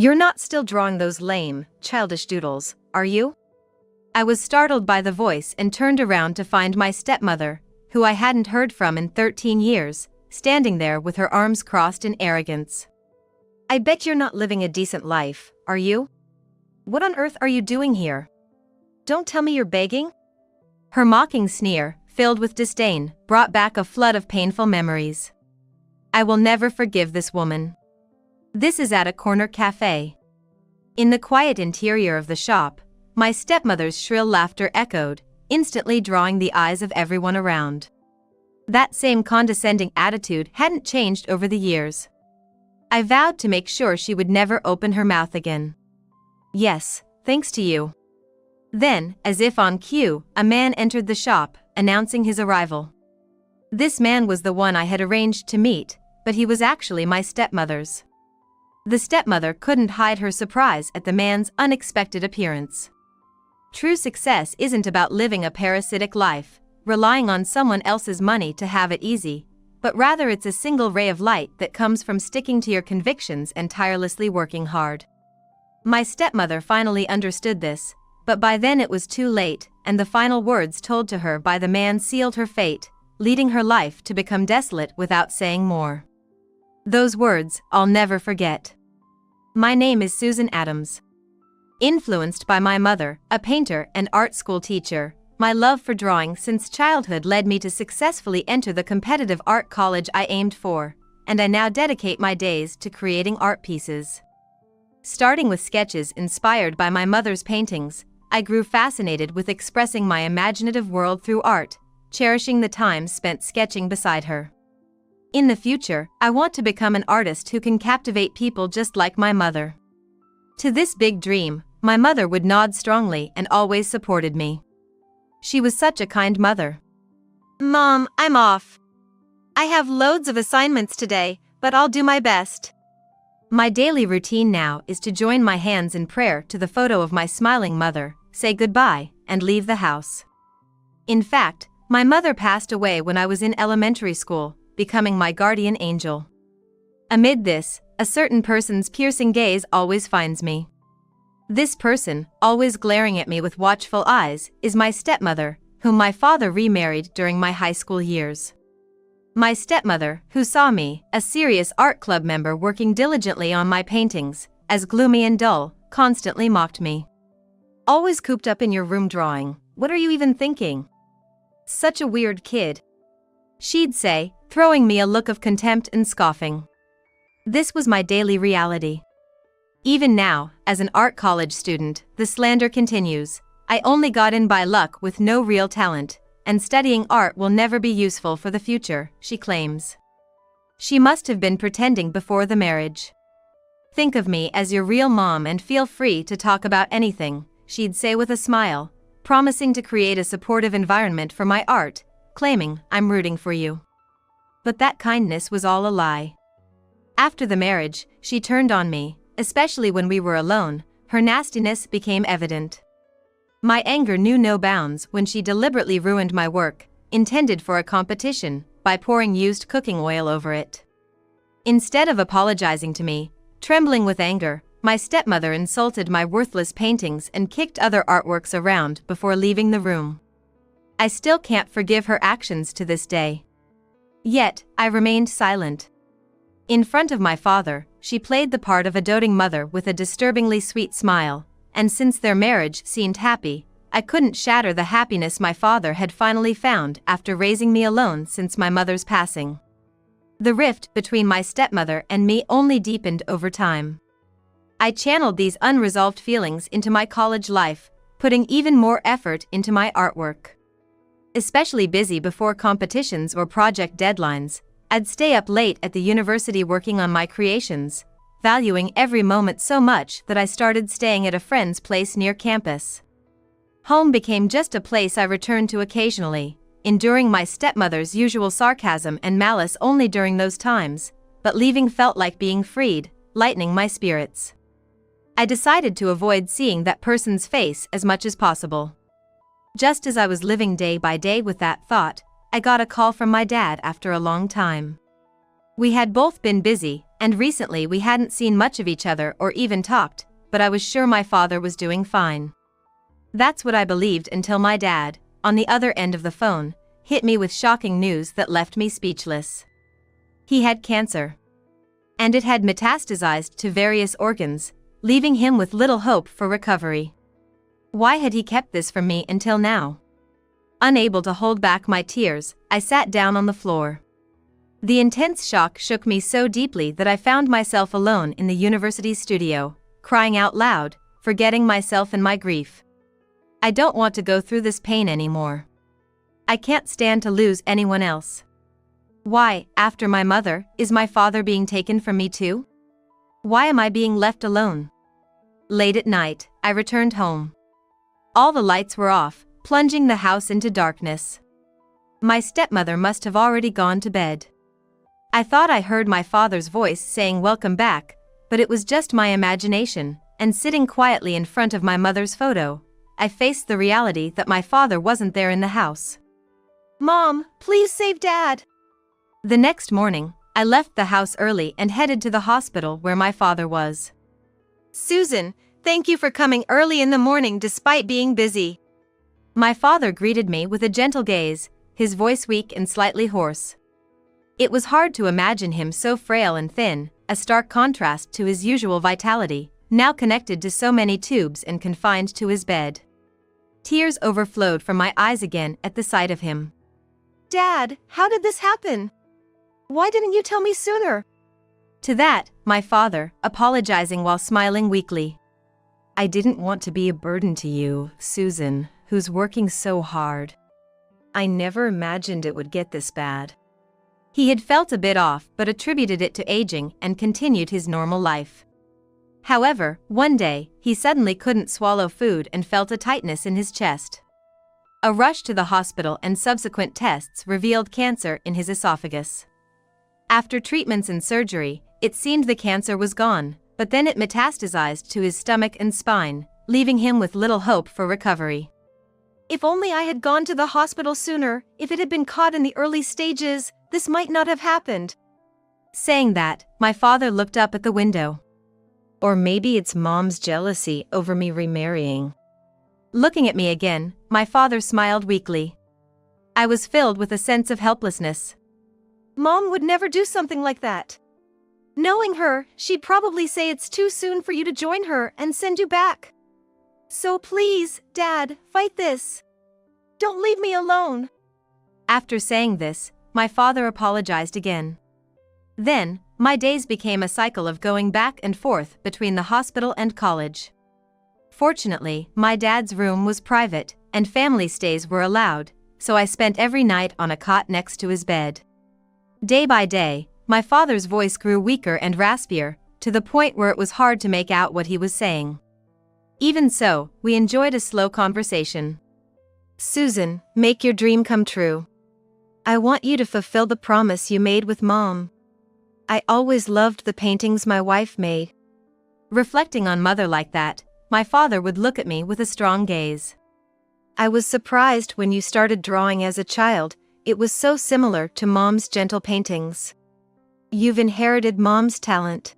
You're not still drawing those lame, childish doodles, are you? I was startled by the voice and turned around to find my stepmother, who I hadn't heard from in 13 years, standing there with her arms crossed in arrogance. I bet you're not living a decent life, are you? What on earth are you doing here? Don't tell me you're begging? Her mocking sneer, filled with disdain, brought back a flood of painful memories. I will never forgive this woman. This is at a corner cafe. In the quiet interior of the shop, my stepmother's shrill laughter echoed, instantly drawing the eyes of everyone around. That same condescending attitude hadn't changed over the years. I vowed to make sure she would never open her mouth again. Yes, thanks to you. Then, as if on cue, a man entered the shop, announcing his arrival. This man was the one I had arranged to meet, but he was actually my stepmother's. The stepmother couldn't hide her surprise at the man's unexpected appearance. True success isn't about living a parasitic life, relying on someone else's money to have it easy, but rather it's a single ray of light that comes from sticking to your convictions and tirelessly working hard. My stepmother finally understood this, but by then it was too late, and the final words told to her by the man sealed her fate, leading her life to become desolate without saying more. Those words, I'll never forget. My name is Susan Adams. Influenced by my mother, a painter and art school teacher, my love for drawing since childhood led me to successfully enter the competitive art college I aimed for, and I now dedicate my days to creating art pieces. Starting with sketches inspired by my mother's paintings, I grew fascinated with expressing my imaginative world through art, cherishing the time spent sketching beside her. In the future, I want to become an artist who can captivate people just like my mother. To this big dream, my mother would nod strongly and always supported me. She was such a kind mother. Mom, I'm off. I have loads of assignments today, but I'll do my best. My daily routine now is to join my hands in prayer to the photo of my smiling mother, say goodbye, and leave the house. In fact, my mother passed away when I was in elementary school, becoming my guardian angel. Amid this, a certain person's piercing gaze always finds me. This person, always glaring at me with watchful eyes, is my stepmother, whom my father remarried during my high school years. My stepmother, who saw me, a serious art club member working diligently on my paintings, as gloomy and dull, constantly mocked me. Always cooped up in your room drawing, what are you even thinking? Such a weird kid. She'd say, throwing me a look of contempt and scoffing. This was my daily reality. Even now, as an art college student, the slander continues. I only got in by luck with no real talent, and studying art will never be useful for the future, she claims. She must have been pretending before the marriage. Think of me as your real mom and feel free to talk about anything, she'd say with a smile, promising to create a supportive environment for my art, claiming I'm rooting for you. But that kindness was all a lie. After the marriage, she turned on me, especially when we were alone. Her nastiness became evident. My anger knew no bounds when she deliberately ruined my work, intended for a competition, by pouring used cooking oil over it. Instead of apologizing to me, trembling with anger, my stepmother insulted my worthless paintings and kicked other artworks around before leaving the room. I still can't forgive her actions to this day. Yet, I remained silent. In front of my father, she played the part of a doting mother with a disturbingly sweet smile, and since their marriage seemed happy, I couldn't shatter the happiness my father had finally found after raising me alone since my mother's passing. The rift between my stepmother and me only deepened over time. I channeled these unresolved feelings into my college life, putting even more effort into my artwork. Especially busy before competitions or project deadlines, I'd stay up late at the university working on my creations, valuing every moment so much that I started staying at a friend's place near campus. Home became just a place I returned to occasionally, enduring my stepmother's usual sarcasm and malice only during those times, but leaving felt like being freed, lightening my spirits. I decided to avoid seeing that person's face as much as possible. Just as I was living day by day with that thought, I got a call from my dad after a long time. We had both been busy, and recently we hadn't seen much of each other or even talked, but I was sure my father was doing fine. That's what I believed until my dad, on the other end of the phone, hit me with shocking news that left me speechless. He had cancer. And it had metastasized to various organs, leaving him with little hope for recovery. Why had he kept this from me until now? Unable to hold back my tears, I sat down on the floor. The intense shock shook me so deeply that I found myself alone in the university studio, crying out loud, forgetting myself and my grief. I don't want to go through this pain anymore. I can't stand to lose anyone else. Why, after my mother, is my father being taken from me too? Why am I being left alone? Late at night, I returned home. All the lights were off, plunging the house into darkness. My stepmother must have already gone to bed. I thought I heard my father's voice saying welcome back, but it was just my imagination, and sitting quietly in front of my mother's photo, I faced the reality that my father wasn't there in the house. "Mom, please save Dad!" The next morning, I left the house early and headed to the hospital where my father was. "Susan, thank you for coming early in the morning despite being busy." My father greeted me with a gentle gaze, his voice weak and slightly hoarse. It was hard to imagine him so frail and thin, a stark contrast to his usual vitality, now connected to so many tubes and confined to his bed. Tears overflowed from my eyes again at the sight of him. "Dad, how did this happen? Why didn't you tell me sooner?" To that, my father, apologizing while smiling weakly. "I didn't want to be a burden to you, Susan, who's working so hard. I never imagined it would get this bad." He had felt a bit off but attributed it to aging and continued his normal life. However, one day, he suddenly couldn't swallow food and felt a tightness in his chest. A rush to the hospital and subsequent tests revealed cancer in his esophagus. After treatments and surgery, it seemed the cancer was gone, but then it metastasized to his stomach and spine, leaving him with little hope for recovery. "If only I had gone to the hospital sooner, if it had been caught in the early stages, this might not have happened." Saying that, my father looked up at the window. "Or maybe it's Mom's jealousy over me remarrying." Looking at me again, my father smiled weakly. I was filled with a sense of helplessness. "Mom would never do something like that. Knowing her, she'd probably say it's too soon for you to join her and send you back. So please, Dad, fight this. Don't leave me alone." After saying this, my father apologized again. Then, my days became a cycle of going back and forth between the hospital and college. Fortunately, my dad's room was private, and family stays were allowed, so I spent every night on a cot next to his bed. Day by day, my father's voice grew weaker and raspier, to the point where it was hard to make out what he was saying. Even so, we enjoyed a slow conversation. "Susan, make your dream come true. I want you to fulfill the promise you made with Mom. I always loved the paintings my wife made." Reflecting on mother like that, my father would look at me with a strong gaze. "I was surprised when you started drawing as a child, it was so similar to Mom's gentle paintings. You've inherited Mom's talent.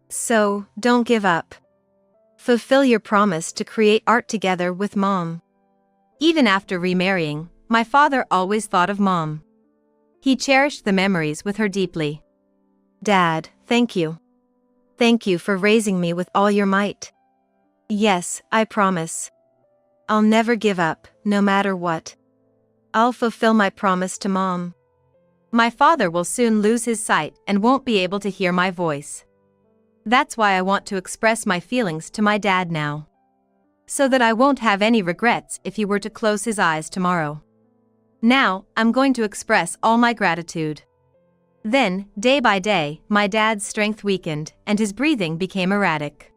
So, don't give up. Fulfill your promise to create art together with Mom." Even after remarrying, my father always thought of Mom. He cherished the memories with her deeply. "Dad, thank you. Thank you for raising me with all your might. Yes, I promise. I'll never give up, no matter what. I'll fulfill my promise to Mom." My father will soon lose his sight and won't be able to hear my voice. That's why I want to express my feelings to my dad now. So that I won't have any regrets if he were to close his eyes tomorrow. Now, I'm going to express all my gratitude. Then, day by day, my dad's strength weakened and his breathing became erratic.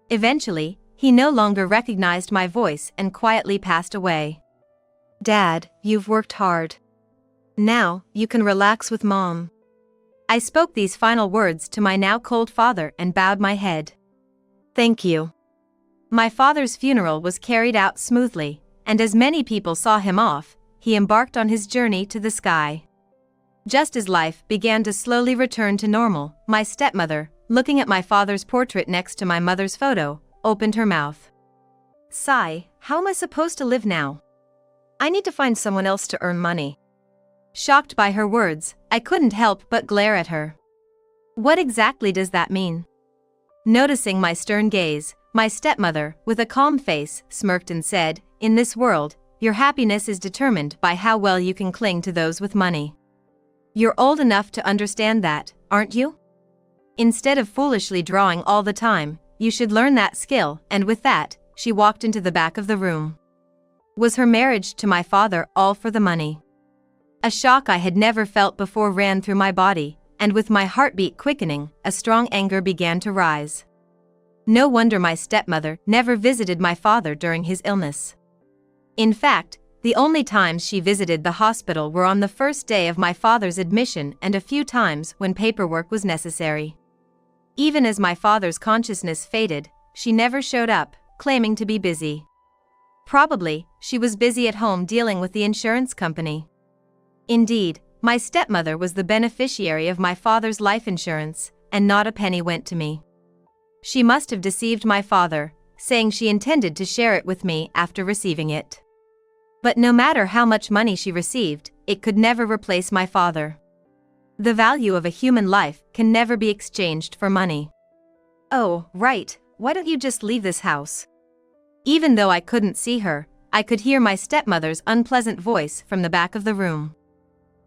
Eventually, he no longer recognized my voice and quietly passed away. "Dad, you've worked hard. Now, you can relax with Mom." I spoke these final words to my now cold father and bowed my head. "Thank you." My father's funeral was carried out smoothly, and as many people saw him off, he embarked on his journey to the sky. Just as life began to slowly return to normal, my stepmother, looking at my father's portrait next to my mother's photo, opened her mouth. Sigh, how am I supposed to live now? I need to find someone else to earn money. Shocked by her words, I couldn't help but glare at her. What exactly does that mean? Noticing my stern gaze, my stepmother, with a calm face, smirked and said, "In this world, your happiness is determined by how well you can cling to those with money. You're old enough to understand that, aren't you? Instead of foolishly drawing all the time, you should learn that skill," and with that, she walked into the back of the room. Was her marriage to my father all for the money? A shock I had never felt before ran through my body, and with my heartbeat quickening, a strong anger began to rise. No wonder my stepmother never visited my father during his illness. In fact, the only times she visited the hospital were on the first day of my father's admission and a few times when paperwork was necessary. Even as my father's consciousness faded, she never showed up, claiming to be busy. Probably, she was busy at home dealing with the insurance company. Indeed, my stepmother was the beneficiary of my father's life insurance, and not a penny went to me. She must have deceived my father, saying she intended to share it with me after receiving it. But no matter how much money she received, it could never replace my father. The value of a human life can never be exchanged for money. Oh, right, why don't you just leave this house? Even though I couldn't see her, I could hear my stepmother's unpleasant voice from the back of the room.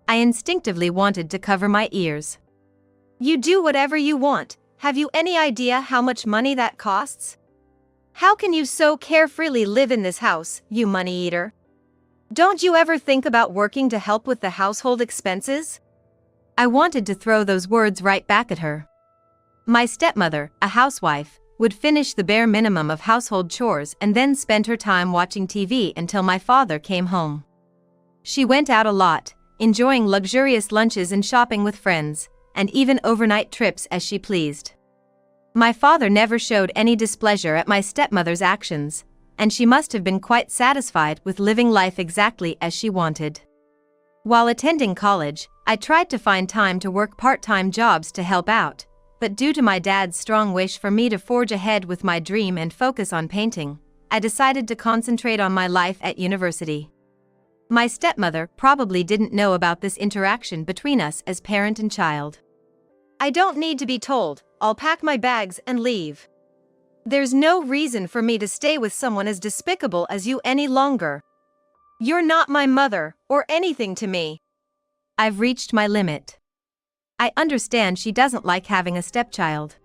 I instinctively wanted to cover my ears. You do whatever you want. Have you any idea how much money that costs? How can you so carefreely live in this house, you money eater? Don't you ever think about working to help with the household expenses? I wanted to throw those words right back at her. My stepmother, a housewife, would finish the bare minimum of household chores and then spend her time watching TV until my father came home. She went out a lot, enjoying luxurious lunches and shopping with friends, and even overnight trips as she pleased. My father never showed any displeasure at my stepmother's actions, and she must have been quite satisfied with living life exactly as she wanted. While attending college, I tried to find time to work part-time jobs to help out, but due to my dad's strong wish for me to forge ahead with my dream and focus on painting, I decided to concentrate on my life at university. My stepmother probably didn't know about this interaction between us as parent and child. I don't need to be told, I'll pack my bags and leave. There's no reason for me to stay with someone as despicable as you any longer. You're not my mother, or anything to me. I've reached my limit. I understand she doesn't like having a stepchild.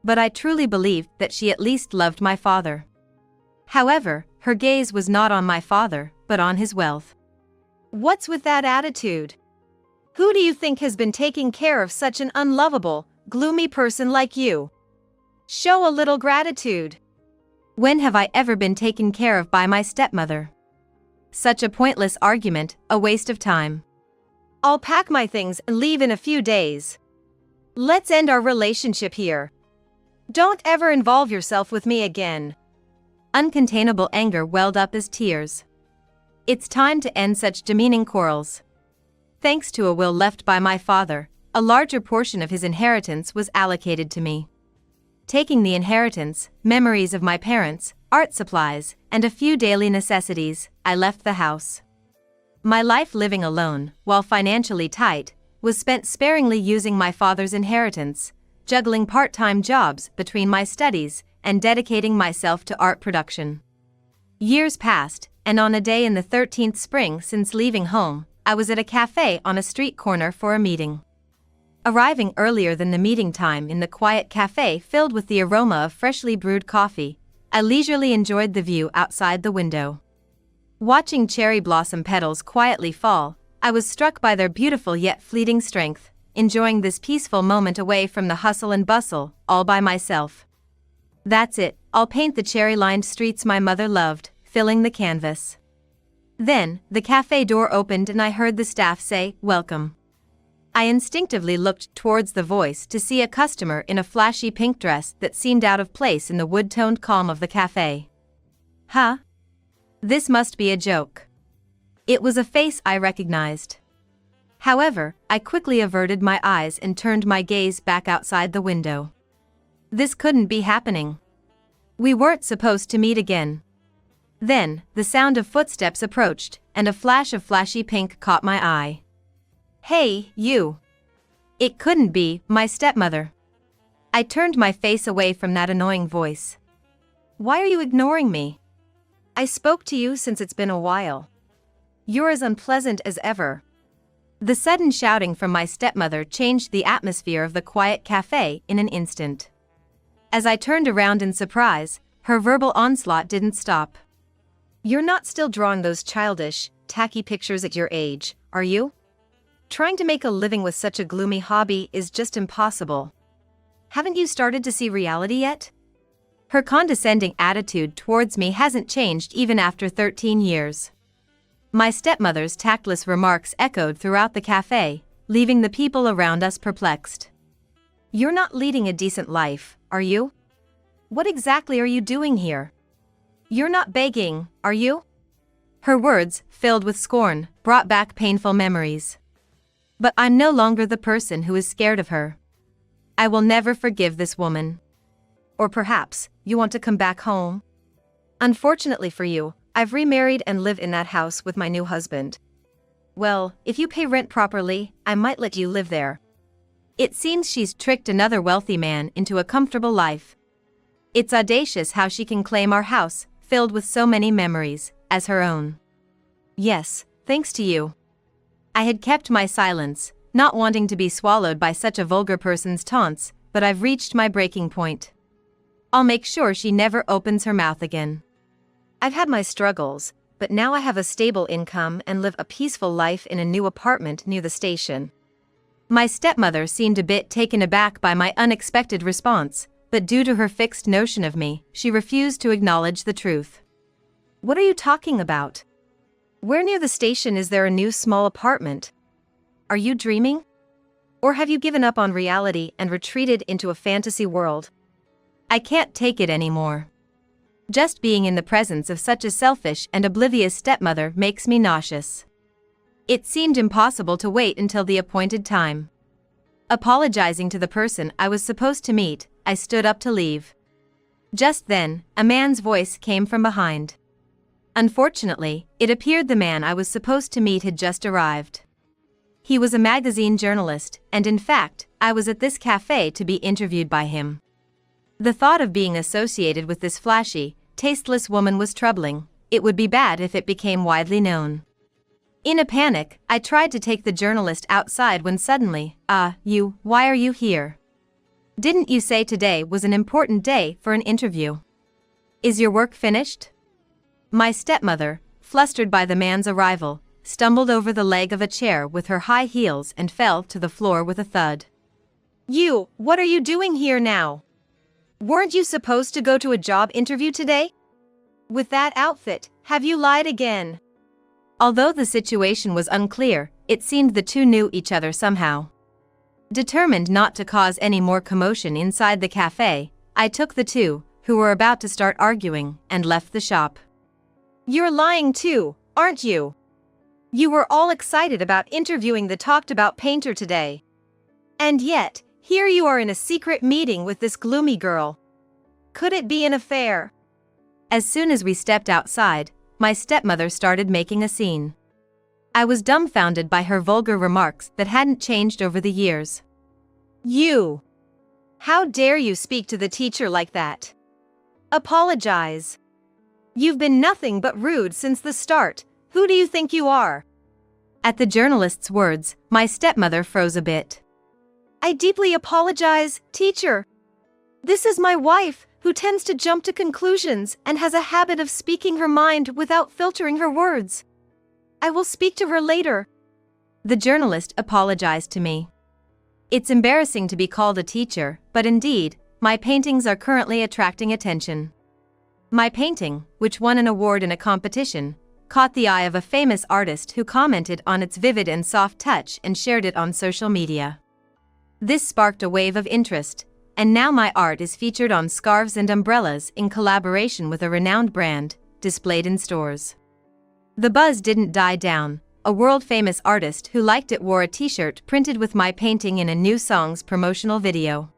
But I truly believed that she at least loved my father. However, her gaze was not on my father, but on his wealth. What's with that attitude? Who do you think has been taking care of such an unlovable, gloomy person like you? Show a little gratitude. When have I ever been taken care of by my stepmother? Such a pointless argument, a waste of time. I'll pack my things and leave in a few days. Let's end our relationship here. Don't ever involve yourself with me again. Uncontainable anger welled up as tears. It's time to end such demeaning quarrels. Thanks to a will left by my father, a larger portion of his inheritance was allocated to me. Taking the inheritance, memories of my parents, art supplies, and a few daily necessities, I left the house. My life living alone, while financially tight, was spent sparingly using my father's inheritance, juggling part-time jobs between my studies, and dedicating myself to art production. Years passed, and on a day in the 13th spring since leaving home, I was at a cafe on a street corner for a meeting. Arriving earlier than the meeting time in the quiet cafe filled with the aroma of freshly brewed coffee, I leisurely enjoyed the view outside the window. Watching cherry blossom petals quietly fall, I was struck by their beautiful yet fleeting strength, enjoying this peaceful moment away from the hustle and bustle, all by myself. That's it, I'll paint the cherry-lined streets my mother loved, filling the canvas. Then, the cafe door opened and I heard the staff say, "Welcome." I instinctively looked towards the voice to see a customer in a flashy pink dress that seemed out of place in the wood-toned calm of the cafe. Huh? This must be a joke. It was a face I recognized. However, I quickly averted my eyes and turned my gaze back outside the window. This couldn't be happening. We weren't supposed to meet again. Then, the sound of footsteps approached, and a flash of flashy pink caught my eye. "Hey, you!" It couldn't be my stepmother. I turned my face away from that annoying voice. "Why are you ignoring me? I spoke to you since it's been a while. You're as unpleasant as ever." The sudden shouting from my stepmother changed the atmosphere of the quiet cafe in an instant. As I turned around in surprise, her verbal onslaught didn't stop. "You're not still drawing those childish, tacky pictures at your age, are you? Trying to make a living with such a gloomy hobby is just impossible. Haven't you started to see reality yet?" Her condescending attitude towards me hasn't changed even after 13 years. My stepmother's tactless remarks echoed throughout the cafe, leaving the people around us perplexed. "You're not leading a decent life, are you? What exactly are you doing here? You're not begging, are you?" Her words, filled with scorn, brought back painful memories. But I'm no longer the person who is scared of her. I will never forgive this woman. Or perhaps, you want to come back home? Unfortunately for you, I've remarried and live in that house with my new husband. Well, if you pay rent properly, I might let you live there. It seems she's tricked another wealthy man into a comfortable life. It's audacious how she can claim our house, filled with so many memories, as her own. Yes, thanks to you. I had kept my silence, not wanting to be swallowed by such a vulgar person's taunts, but I've reached my breaking point. I'll make sure she never opens her mouth again. I've had my struggles, but now I have a stable income and live a peaceful life in a new apartment near the station. My stepmother seemed a bit taken aback by my unexpected response, but due to her fixed notion of me, she refused to acknowledge the truth. "What are you talking about? Where near the station is there a new small apartment? Are you dreaming? Or have you given up on reality and retreated into a fantasy world? I can't take it anymore. Just being in the presence of such a selfish and oblivious stepmother makes me nauseous." It seemed impossible to wait until the appointed time. Apologizing to the person I was supposed to meet, I stood up to leave. Just then, a man's voice came from behind. Unfortunately, it appeared the man I was supposed to meet had just arrived. He was a magazine journalist, and in fact, I was at this cafe to be interviewed by him. The thought of being associated with this flashy, tasteless woman was troubling. It would be bad if it became widely known. In a panic, I tried to take the journalist outside when suddenly, why are you here? Didn't you say today was an important day for an interview? Is your work finished?" My stepmother, flustered by the man's arrival, stumbled over the leg of a chair with her high heels and fell to the floor with a thud. "You, what are you doing here now? Weren't you supposed to go to a job interview today? With that outfit, have you lied again?" Although the situation was unclear, it seemed the two knew each other somehow. Determined not to cause any more commotion inside the cafe, I took the two, who were about to start arguing, and left the shop. "You're lying too, aren't you? You were all excited about interviewing the talked-about painter today. And yet, here you are in a secret meeting with this gloomy girl. Could it be an affair?" As soon as we stepped outside, my stepmother started making a scene. I was dumbfounded by her vulgar remarks that hadn't changed over the years. "You! How dare you speak to the teacher like that? Apologize. You've been nothing but rude since the start. Who do you think you are?" At the journalist's words, my stepmother froze a bit. "I deeply apologize, teacher. This is my wife, who tends to jump to conclusions and has a habit of speaking her mind without filtering her words. I will speak to her later." The journalist apologized to me. It's embarrassing to be called a teacher, but indeed, my paintings are currently attracting attention. My painting, which won an award in a competition, caught the eye of a famous artist who commented on its vivid and soft touch and shared it on social media. This sparked a wave of interest, and now my art is featured on scarves and umbrellas in collaboration with a renowned brand, displayed in stores. The buzz didn't die down. a world-famous artist who liked it wore a t-shirt printed with my painting in a new song's promotional video.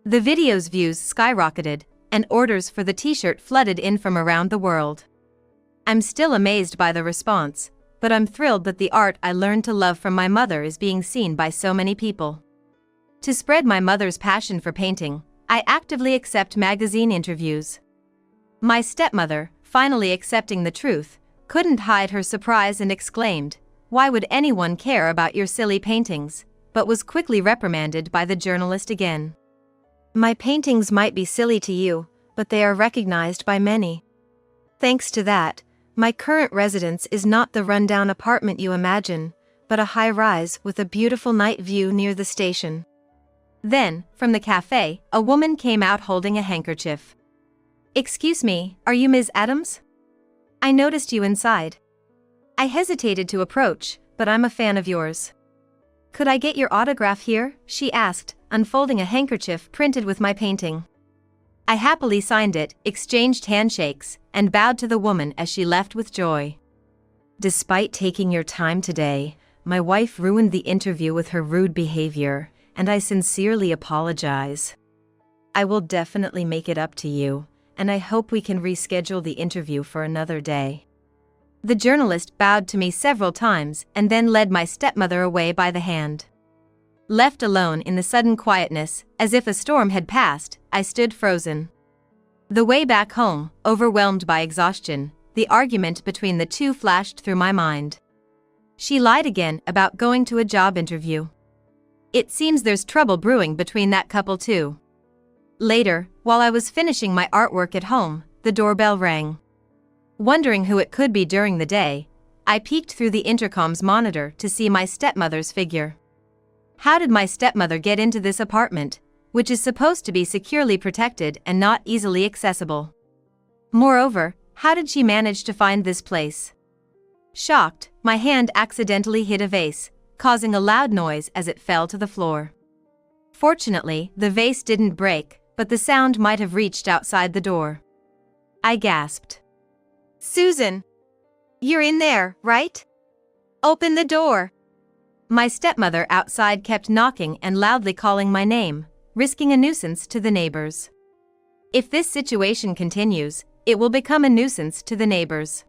The video's views skyrocketed, and orders for the t-shirt flooded in from around the world. I'm still amazed by the response, but I'm thrilled that the art I learned to love from my mother is being seen by so many people. To spread my mother's passion for painting, I actively accept magazine interviews. My stepmother, finally accepting the truth, couldn't hide her surprise and exclaimed, "Why would anyone care about your silly paintings?" but was quickly reprimanded by the journalist again. "My paintings might be silly to you, but they are recognized by many. Thanks to that, my current residence is not the rundown apartment you imagine, but a high-rise with a beautiful night view near the station." Then, from the cafe, a woman came out holding a handkerchief. "Excuse me, are you Ms. Adams? I noticed you inside. I hesitated to approach, but I'm a fan of yours. Could I get your autograph here?" she asked, unfolding a handkerchief printed with my painting. I happily signed it, exchanged handshakes, and bowed to the woman as she left with joy. "Despite taking your time today, my wife ruined the interview with her rude behavior, and I sincerely apologize. I will definitely make it up to you, and I hope we can reschedule the interview for another day." The journalist bowed to me several times and then led my stepmother away by the hand. Left alone in the sudden quietness, as if a storm had passed, I stood frozen. The way back home, overwhelmed by exhaustion, the argument between the two flashed through my mind. She lied again about going to a job interview. It seems there's trouble brewing between that couple too. Later, while I was finishing my artwork at home, the doorbell rang. Wondering who it could be during the day, I peeked through the intercom's monitor to see my stepmother's figure. How did my stepmother get into this apartment, which is supposed to be securely protected and not easily accessible? Moreover, how did she manage to find this place? Shocked, my hand accidentally hit a vase, causing a loud noise as it fell to the floor. Fortunately, the vase didn't break, but the sound might have reached outside the door. I gasped. "Susan! You're in there, right? Open the door!" My stepmother outside kept knocking and loudly calling my name, risking a nuisance to the neighbors. If this situation continues, it will become a nuisance to the neighbors.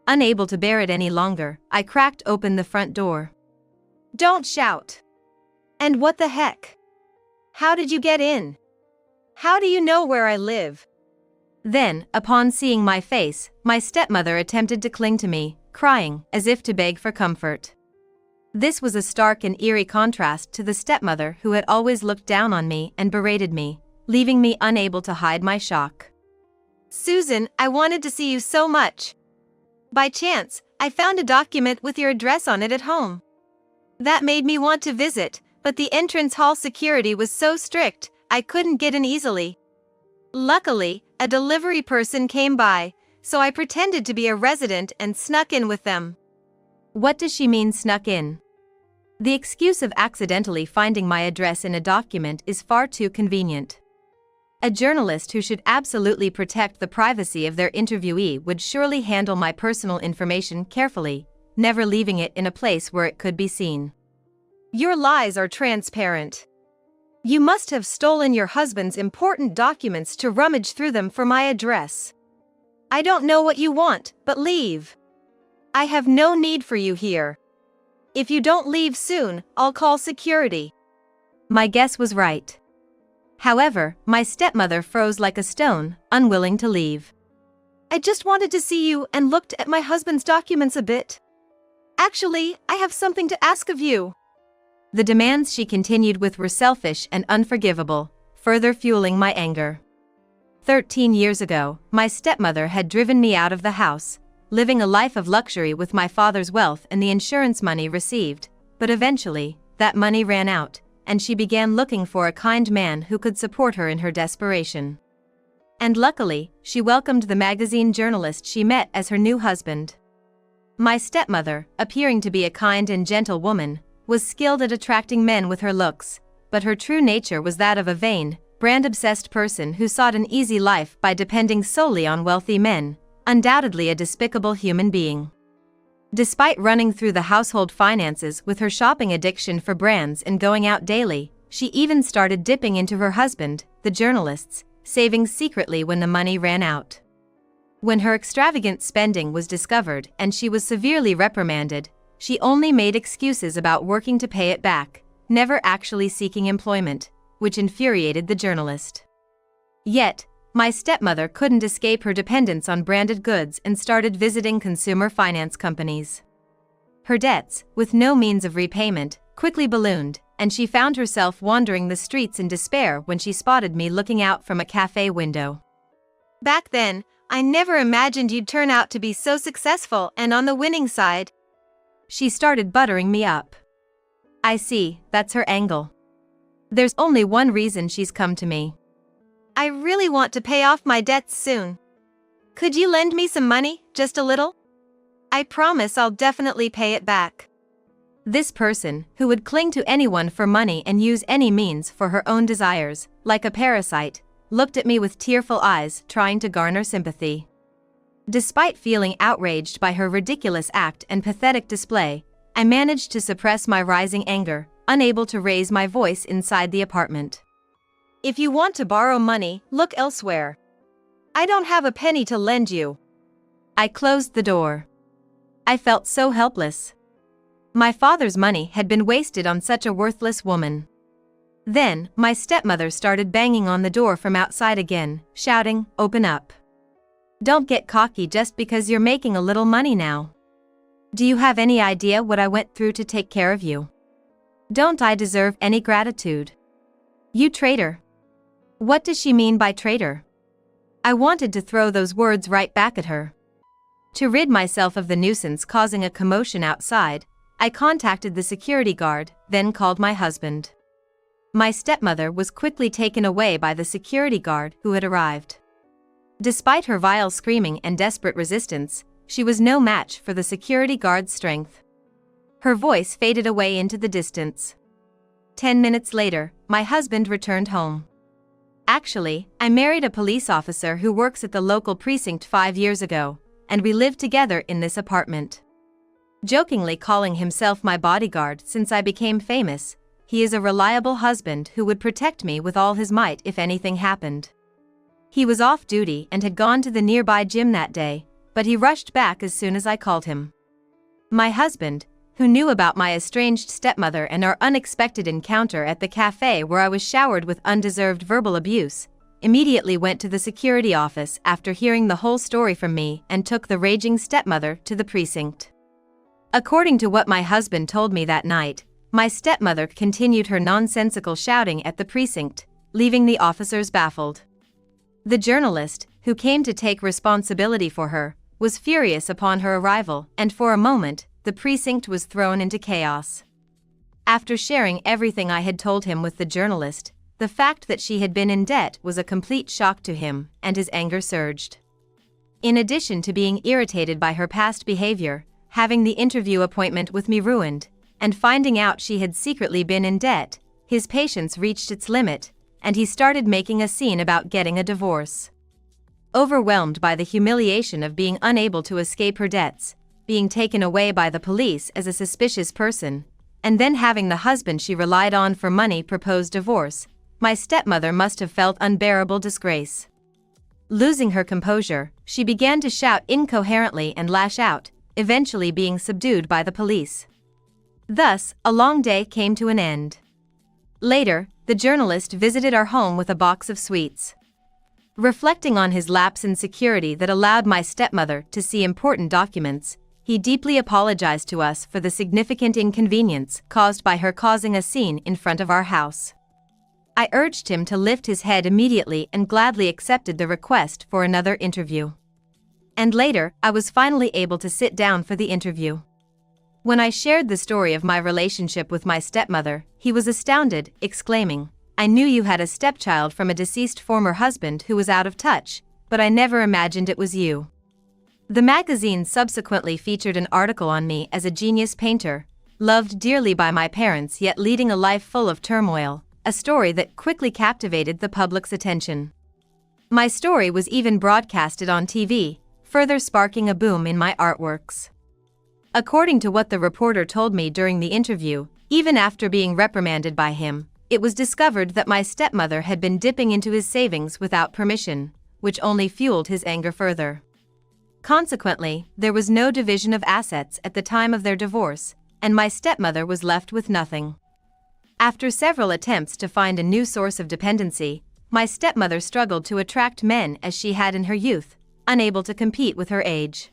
Unable to bear it any longer, I cracked open the front door. "Don't shout! And what the heck? How did you get in? How do you know where I live?" Then, upon seeing my face, my stepmother attempted to cling to me, crying, as if to beg for comfort. This was a stark and eerie contrast to the stepmother who had always looked down on me and berated me, leaving me unable to hide my shock. "Susan, I wanted to see you so much. By chance, I found a document with your address on it at home. That made me want to visit, but the entrance hall security was so strict, I couldn't get in easily. Luckily, a delivery person came by, so I pretended to be a resident and snuck in with them." What does she mean, snuck in? The excuse of accidentally finding my address in a document is far too convenient. A journalist who should absolutely protect the privacy of their interviewee would surely handle my personal information carefully, never leaving it in a place where it could be seen. "Your lies are transparent. You must have stolen your husband's important documents to rummage through them for my address. I don't know what you want, but leave. I have no need for you here. If you don't leave soon, I'll call security." My guess was right. However, my stepmother froze like a stone, unwilling to leave. "I just wanted to see you and looked at my husband's documents a bit. Actually, I have something to ask of you." The demands she continued with were selfish and unforgivable, further fueling my anger. 13 years ago, my stepmother had driven me out of the house, living a life of luxury with my father's wealth and the insurance money received, but eventually, that money ran out, and she began looking for a kind man who could support her in her desperation. And luckily, she welcomed the magazine journalist she met as her new husband. My stepmother, appearing to be a kind and gentle woman, was skilled at attracting men with her looks, but her true nature was that of a vain, brand-obsessed person who sought an easy life by depending solely on wealthy men, undoubtedly a despicable human being. Despite running through the household finances with her shopping addiction for brands and going out daily, she even started dipping into her husband, the journalist's, savings secretly when the money ran out. When her extravagant spending was discovered and she was severely reprimanded, she only made excuses about working to pay it back, never actually seeking employment, which infuriated the journalist. Yet, my stepmother couldn't escape her dependence on branded goods and started visiting consumer finance companies. Her debts, with no means of repayment, quickly ballooned, and she found herself wandering the streets in despair when she spotted me looking out from a cafe window. "Back then, I never imagined you'd turn out to be so successful and on the winning side." She started buttering me up. I see, that's her angle. There's only one reason she's come to me. "I really want to pay off my debts soon. Could you lend me some money, just a little? I promise I'll definitely pay it back." This person, who would cling to anyone for money and use any means for her own desires, like a parasite, looked at me with tearful eyes, trying to garner sympathy. Despite feeling outraged by her ridiculous act and pathetic display, I managed to suppress my rising anger, unable to raise my voice inside the apartment. "If you want to borrow money, look elsewhere. I don't have a penny to lend you." I closed the door. I felt so helpless. My father's money had been wasted on such a worthless woman. Then, my stepmother started banging on the door from outside again, shouting, "Open up. Don't get cocky just because you're making a little money now. Do you have any idea what I went through to take care of you? Don't I deserve any gratitude? You traitor." What does she mean by traitor? I wanted to throw those words right back at her. To rid myself of the nuisance causing a commotion outside, I contacted the security guard, then called my husband. My stepmother was quickly taken away by the security guard who had arrived. Despite her vile screaming and desperate resistance, she was no match for the security guard's strength. Her voice faded away into the distance. 10 minutes later, my husband returned home. Actually, I married a police officer who works at the local precinct 5 years ago, and we lived together in this apartment. Jokingly calling himself my bodyguard since I became famous, he is a reliable husband who would protect me with all his might if anything happened. He was off duty and had gone to the nearby gym that day, but he rushed back as soon as I called him. My husband, who knew about my estranged stepmother and our unexpected encounter at the cafe where I was showered with undeserved verbal abuse, immediately went to the security office after hearing the whole story from me and took the raging stepmother to the precinct. According to what my husband told me that night, my stepmother continued her nonsensical shouting at the precinct, leaving the officers baffled. The journalist, who came to take responsibility for her, was furious upon her arrival, and for a moment, the precinct was thrown into chaos. After sharing everything I had told him with the journalist, the fact that she had been in debt was a complete shock to him, and his anger surged. In addition to being irritated by her past behavior, having the interview appointment with me ruined, and finding out she had secretly been in debt, his patience reached its limit, and he started making a scene about getting a divorce. Overwhelmed by the humiliation of being unable to escape her debts, being taken away by the police as a suspicious person, and then having the husband she relied on for money propose divorce, my stepmother must have felt unbearable disgrace. Losing her composure, she began to shout incoherently and lash out, eventually being subdued by the police. Thus, a long day came to an end. Later, the journalist visited our home with a box of sweets. Reflecting on his lapse in security that allowed my stepmother to see important documents, he deeply apologized to us for the significant inconvenience caused by her causing a scene in front of our house. I urged him to lift his head immediately and gladly accepted the request for another interview. And later, I was finally able to sit down for the interview. When I shared the story of my relationship with my stepmother, he was astounded, exclaiming, "I knew you had a stepchild from a deceased former husband who was out of touch, but I never imagined it was you." The magazine subsequently featured an article on me as a genius painter, loved dearly by my parents yet leading a life full of turmoil, a story that quickly captivated the public's attention. My story was even broadcasted on TV, further sparking a boom in my artworks. According to what the reporter told me during the interview, even after being reprimanded by him, it was discovered that my stepmother had been dipping into his savings without permission, which only fueled his anger further. Consequently, there was no division of assets at the time of their divorce, and my stepmother was left with nothing. After several attempts to find a new source of dependency, my stepmother struggled to attract men as she had in her youth, unable to compete with her age.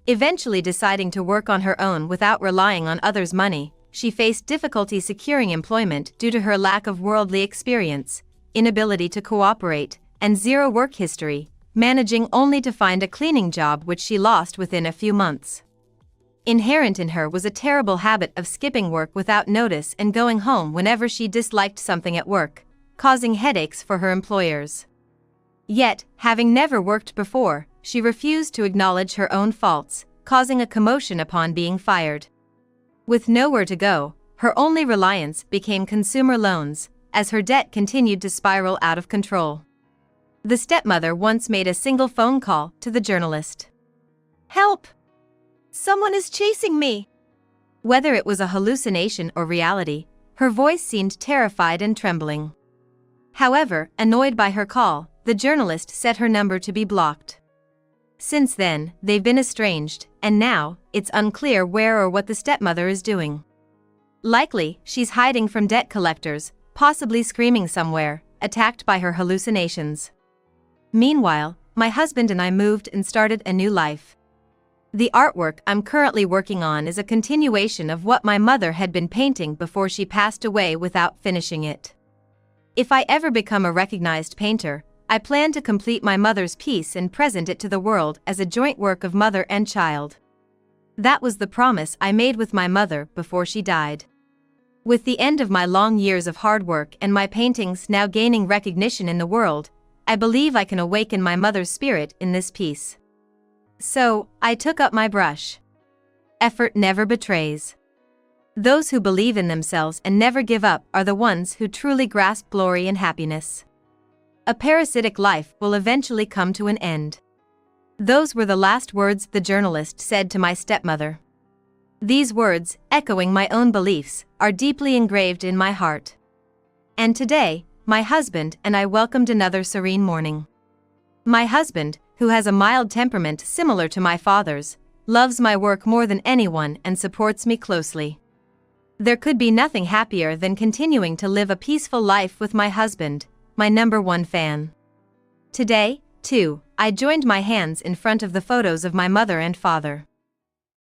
Eventually deciding to work on her own without relying on others' money, she faced difficulty securing employment due to her lack of worldly experience, inability to cooperate, and zero work history, managing only to find a cleaning job which she lost within a few months. Inherent in her was a terrible habit of skipping work without notice and going home whenever she disliked something at work, causing headaches for her employers. Yet, having never worked before, she refused to acknowledge her own faults, causing a commotion upon being fired. With nowhere to go, her only reliance became consumer loans, as her debt continued to spiral out of control. The stepmother once made a single phone call to the journalist. "Help! Someone is chasing me!" Whether it was a hallucination or reality, her voice seemed terrified and trembling. However, annoyed by her call, the journalist set her number to be blocked. Since then, they've been estranged, and now, it's unclear where or what the stepmother is doing. Likely, she's hiding from debt collectors, possibly screaming somewhere, attacked by her hallucinations. Meanwhile, my husband and I moved and started a new life. The artwork I'm currently working on is a continuation of what my mother had been painting before she passed away without finishing it. If I ever become a recognized painter, I plan to complete my mother's piece and present it to the world as a joint work of mother and child. That was the promise I made with my mother before she died. With the end of my long years of hard work and my paintings now gaining recognition in the world, I believe I can awaken my mother's spirit in this piece. So, I took up my brush. Effort never betrays. Those who believe in themselves and never give up are the ones who truly grasp glory and happiness. A parasitic life will eventually come to an end. Those were the last words the journalist said to my stepmother. These words, echoing my own beliefs, are deeply engraved in my heart. And today, my husband and I welcomed another serene morning. My husband, who has a mild temperament similar to my father's, loves my work more than anyone and supports me closely. There could be nothing happier than continuing to live a peaceful life with my husband, my #1 fan. Today, too, I joined my hands in front of the photos of my mother and father.